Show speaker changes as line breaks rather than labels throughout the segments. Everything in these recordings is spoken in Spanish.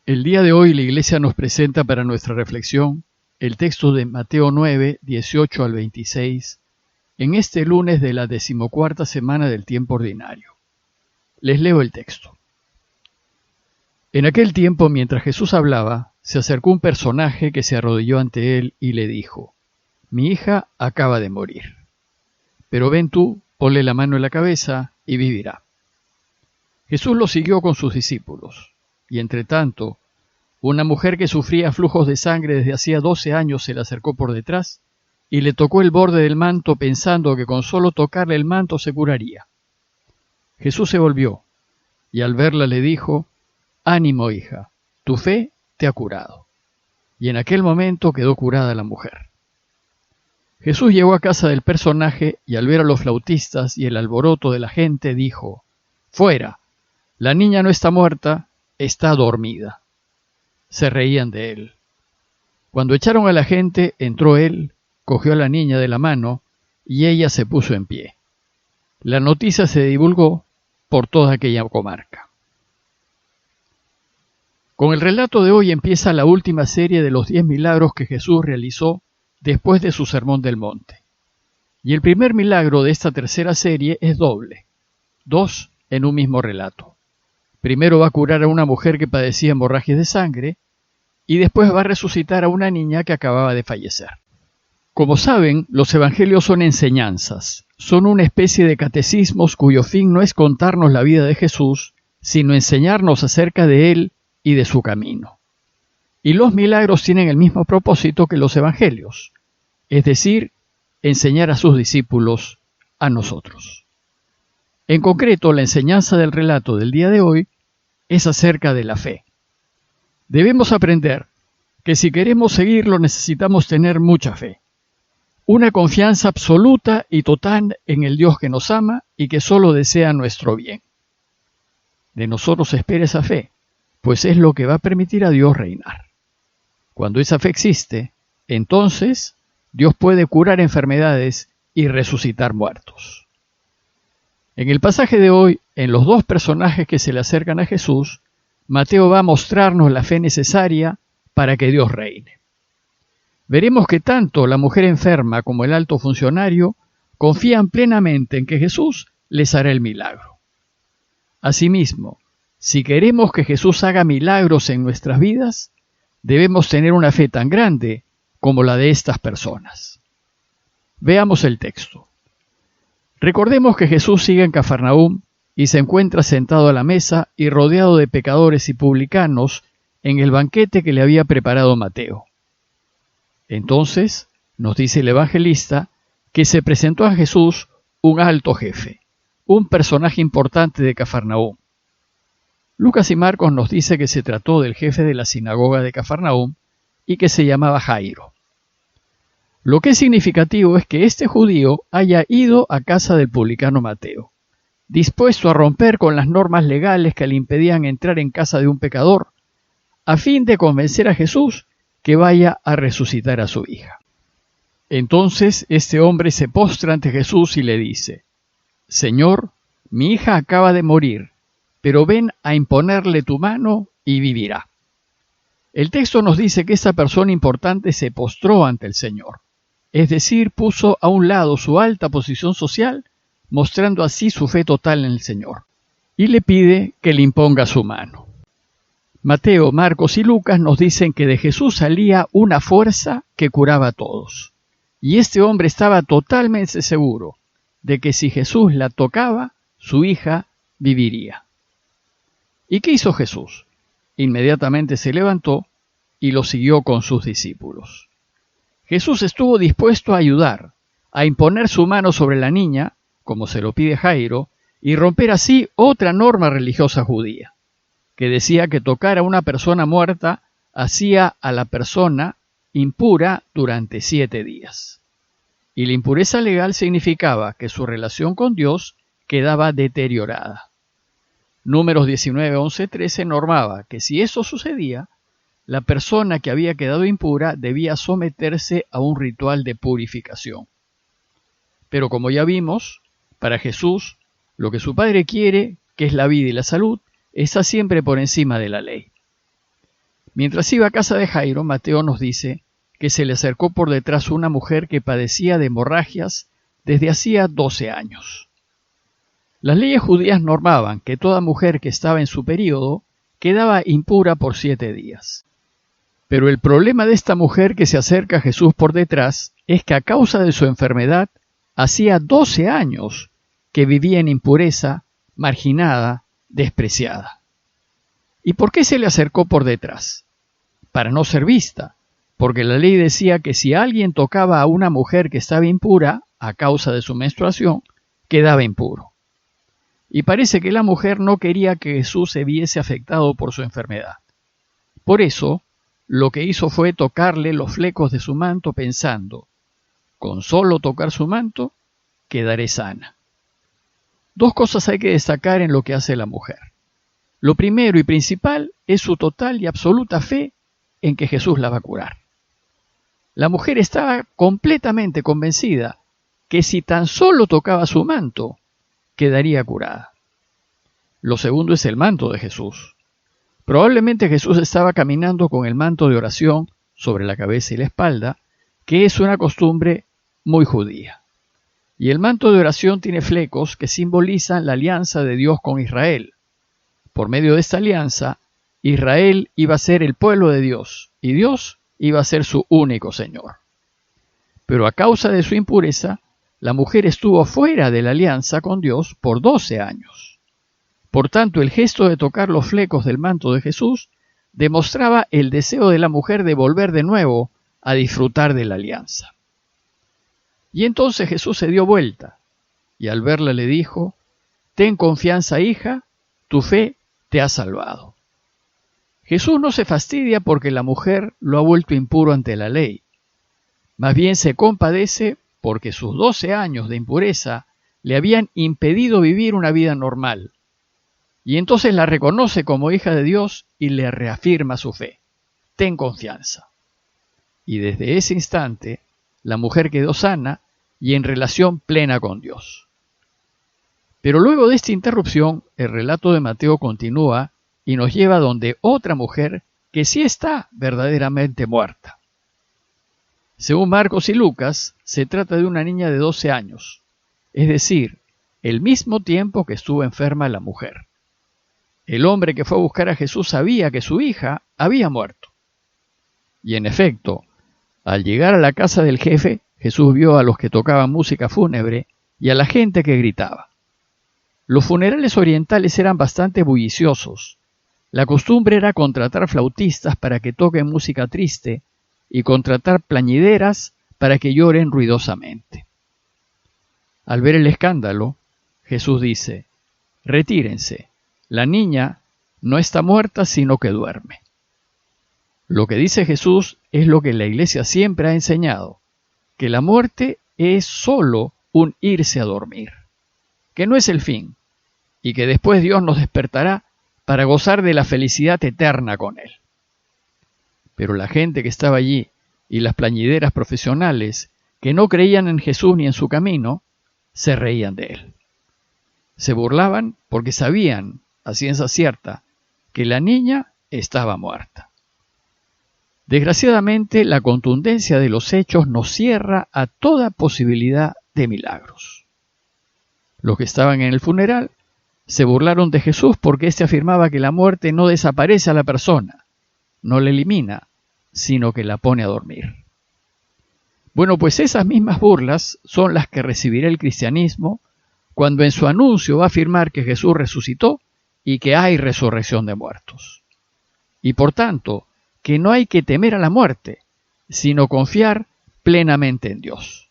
El día de hoy la Iglesia nos presenta para nuestra reflexión el texto de Mateo 9, 18 al 26, en este lunes de la 14ª semana del tiempo ordinario. Les leo el texto. En aquel tiempo, mientras Jesús hablaba, se acercó un personaje que se arrodilló ante él y le dijo: «Mi hija acaba de morir. Pero ven tú, ponle la mano en la cabeza y vivirá». Jesús lo siguió con sus discípulos, y entre tanto, una mujer que sufría flujos de sangre desde hacía 12 años se le acercó por detrás y le tocó el borde del manto pensando que con solo tocarle el manto se curaría. Jesús se volvió y al verla le dijo: «Ánimo, hija, tu fe te ha curado». Y en aquel momento quedó curada la mujer. Jesús llegó a casa del personaje y al ver a los flautistas y el alboroto de la gente dijo: «Fuera, la niña no está muerta, está dormida». Se reían de él. Cuando echaron a la gente, entró él, cogió a la niña de la mano y ella se puso en pie. La noticia se divulgó por toda aquella comarca. Con el relato de hoy empieza la última serie de los 10 milagros que Jesús realizó después de su Sermón del Monte. Y el primer milagro de esta tercera serie es doble, 2 en un mismo relato. Primero va a curar a una mujer que padecía hemorragias de sangre y después va a resucitar a una niña que acababa de fallecer. Como saben, los evangelios son enseñanzas, son una especie de catecismos cuyo fin no es contarnos la vida de Jesús, sino enseñarnos acerca de él y de su camino. Y los milagros tienen el mismo propósito que los evangelios, es decir, enseñar a sus discípulos, a nosotros. En concreto, la enseñanza del relato del día de hoy es acerca de la fe. Debemos aprender que si queremos seguirlo necesitamos tener mucha fe, una confianza absoluta y total en el Dios que nos ama y que solo desea nuestro bien. De nosotros se espera esa fe, pues es lo que va a permitir a Dios reinar. Cuando esa fe existe, entonces Dios puede curar enfermedades y resucitar muertos. En el pasaje de hoy, en los 2 personajes que se le acercan a Jesús, Mateo va a mostrarnos la fe necesaria para que Dios reine. Veremos que tanto la mujer enferma como el alto funcionario confían plenamente en que Jesús les hará el milagro. Asimismo, si queremos que Jesús haga milagros en nuestras vidas, debemos tener una fe tan grande como la de estas personas. Veamos el texto. Recordemos que Jesús sigue en Cafarnaúm y se encuentra sentado a la mesa y rodeado de pecadores y publicanos en el banquete que le había preparado Mateo. Entonces, nos dice el evangelista que se presentó a Jesús un alto jefe, un personaje importante de Cafarnaúm. Lucas y Marcos nos dice que se trató del jefe de la sinagoga de Cafarnaúm y que se llamaba Jairo. Lo que es significativo es que este judío haya ido a casa del publicano Mateo, dispuesto a romper con las normas legales que le impedían entrar en casa de un pecador, a fin de convencer a Jesús que vaya a resucitar a su hija. Entonces este hombre se postra ante Jesús y le dice: «Señor, mi hija acaba de morir, pero ven a imponerle tu mano y vivirá». El texto nos dice que esta persona importante se postró ante el Señor, es decir, puso a un lado su alta posición social, mostrando así su fe total en el Señor, y le pide que le imponga su mano. Mateo, Marcos y Lucas nos dicen que de Jesús salía una fuerza que curaba a todos, y este hombre estaba totalmente seguro de que si Jesús la tocaba, su hija viviría. ¿Y qué hizo Jesús? Inmediatamente se levantó y lo siguió con sus discípulos. Jesús estuvo dispuesto a ayudar, a imponer su mano sobre la niña, como se lo pide Jairo, y romper así otra norma religiosa judía, que decía que tocar a una persona muerta hacía a la persona impura durante 7 días. Y la impureza legal significaba que su relación con Dios quedaba deteriorada. Números 19, 11, 13 normaba que si eso sucedía, la persona que había quedado impura debía someterse a un ritual de purificación. Pero como ya vimos, para Jesús, lo que su Padre quiere, que es la vida y la salud, está siempre por encima de la ley. Mientras iba a casa de Jairo, Mateo nos dice que se le acercó por detrás una mujer que padecía de hemorragias desde hacía 12 años. Las leyes judías normaban que toda mujer que estaba en su período quedaba impura por 7 días. Pero el problema de esta mujer que se acerca a Jesús por detrás es que a causa de su enfermedad hacía 12 años que vivía en impureza, marginada, despreciada. ¿Y por qué se le acercó por detrás? Para no ser vista, porque la ley decía que si alguien tocaba a una mujer que estaba impura a causa de su menstruación, quedaba impuro. Y parece que la mujer no quería que Jesús se viese afectado por su enfermedad. Por eso, lo que hizo fue tocarle los flecos de su manto pensando, con solo tocar su manto, quedaré sana. 2 cosas hay que destacar en lo que hace la mujer. Lo primero y principal es su total y absoluta fe en que Jesús la va a curar. La mujer estaba completamente convencida que si tan solo tocaba su manto, quedaría curada. Lo segundo es el manto de Jesús. Probablemente Jesús estaba caminando con el manto de oración sobre la cabeza y la espalda, que es una costumbre muy judía. Y el manto de oración tiene flecos que simbolizan la alianza de Dios con Israel. Por medio de esta alianza, Israel iba a ser el pueblo de Dios y Dios iba a ser su único Señor. Pero a causa de su impureza, la mujer estuvo fuera de la alianza con Dios por 12 años. Por tanto, el gesto de tocar los flecos del manto de Jesús demostraba el deseo de la mujer de volver de nuevo a disfrutar de la alianza. Y entonces Jesús se dio vuelta y al verla le dijo, «Ten confianza, hija, tu fe te ha salvado». Jesús no se fastidia porque la mujer lo ha vuelto impuro ante la ley. Más bien se compadece porque sus 12 años de impureza le habían impedido vivir una vida normal. Y entonces la reconoce como hija de Dios y le reafirma su fe. Ten confianza. Y desde ese instante, la mujer quedó sana y en relación plena con Dios. Pero luego de esta interrupción, el relato de Mateo continúa y nos lleva donde otra mujer que sí está verdaderamente muerta. Según Marcos y Lucas, se trata de una niña de 12 años, es decir, el mismo tiempo que estuvo enferma la mujer. El hombre que fue a buscar a Jesús sabía que su hija había muerto. Y en efecto, al llegar a la casa del jefe, Jesús vio a los que tocaban música fúnebre y a la gente que gritaba. Los funerales orientales eran bastante bulliciosos. La costumbre era contratar flautistas para que toquen música triste y contratar plañideras para que lloren ruidosamente. Al ver el escándalo, Jesús dice, «Retírense, la niña no está muerta sino que duerme». Lo que dice Jesús es lo que la Iglesia siempre ha enseñado, que la muerte es solo un irse a dormir, que no es el fin, y que después Dios nos despertará para gozar de la felicidad eterna con Él. Pero la gente que estaba allí y las plañideras profesionales que no creían en Jesús ni en su camino, se reían de Él. Se burlaban porque sabían, a ciencia cierta, que la niña estaba muerta. Desgraciadamente, la contundencia de los hechos nos cierra a toda posibilidad de milagros. Los que estaban en el funeral se burlaron de Jesús porque éste afirmaba que la muerte no desaparece a la persona, no la elimina, sino que la pone a dormir. Bueno, pues esas mismas burlas son las que recibirá el cristianismo cuando en su anuncio va a afirmar que Jesús resucitó y que hay resurrección de muertos. Y por tanto, que no hay que temer a la muerte, sino confiar plenamente en Dios.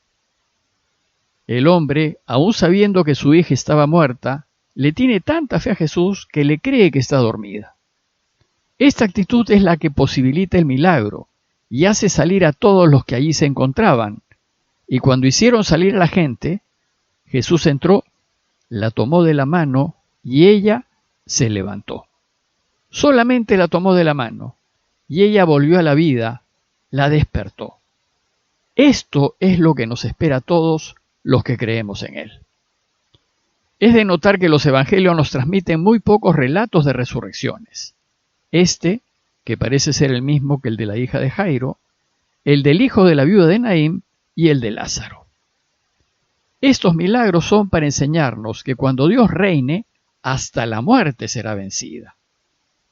El hombre, aun sabiendo que su hija estaba muerta, le tiene tanta fe a Jesús que le cree que está dormida. Esta actitud es la que posibilita el milagro y hace salir a todos los que allí se encontraban. Y cuando hicieron salir a la gente, Jesús entró, la tomó de la mano y ella se levantó. Solamente la tomó de la mano y ella volvió a la vida, la despertó. Esto es lo que nos espera a todos los que creemos en Él. Es de notar que los evangelios nos transmiten muy pocos relatos de resurrecciones. Este que parece ser el mismo que el de la hija de Jairo, el del hijo de la viuda de Naín y el de Lázaro. Estos milagros son para enseñarnos que cuando Dios reine, hasta la muerte será vencida.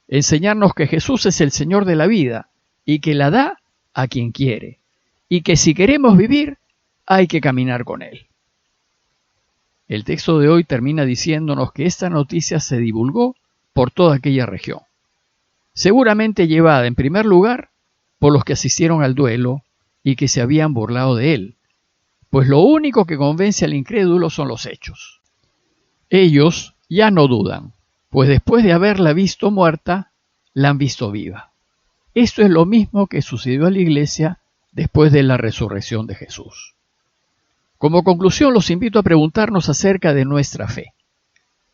Enseñarnos que Jesús es el Señor de la vida y que la da a quien quiere, y que si queremos vivir, hay que caminar con Él. El texto de hoy termina diciéndonos que esta noticia se divulgó por toda aquella región, seguramente llevada en primer lugar por los que asistieron al duelo y que se habían burlado de Él, pues lo único que convence al incrédulo son los hechos. Ellos ya no dudan, pues después de haberla visto muerta, la han visto viva. Esto es lo mismo que sucedió a la iglesia después de la resurrección de Jesús. Como conclusión, los invito a preguntarnos acerca de nuestra fe.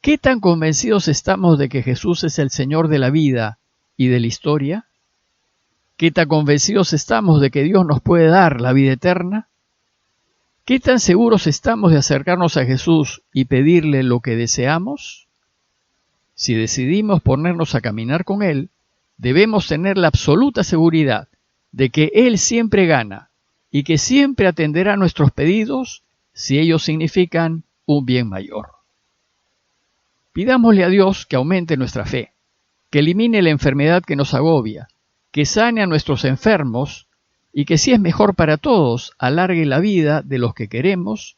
¿Qué tan convencidos estamos de que Jesús es el Señor de la vida y de la historia? ¿Qué tan convencidos estamos de que Dios nos puede dar la vida eterna? ¿Qué tan seguros estamos de acercarnos a Jesús y pedirle lo que deseamos? Si decidimos ponernos a caminar con Él, debemos tener la absoluta seguridad de que Él siempre gana y que siempre atenderá nuestros pedidos si ellos significan un bien mayor. Pidámosle a Dios que aumente nuestra fe, que elimine la enfermedad que nos agobia, que sane a nuestros enfermos y que, si es mejor para todos, alargue la vida de los que queremos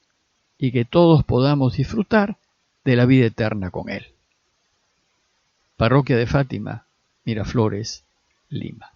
y que todos podamos disfrutar de la vida eterna con Él. Parroquia de Fátima, Miraflores, Lima.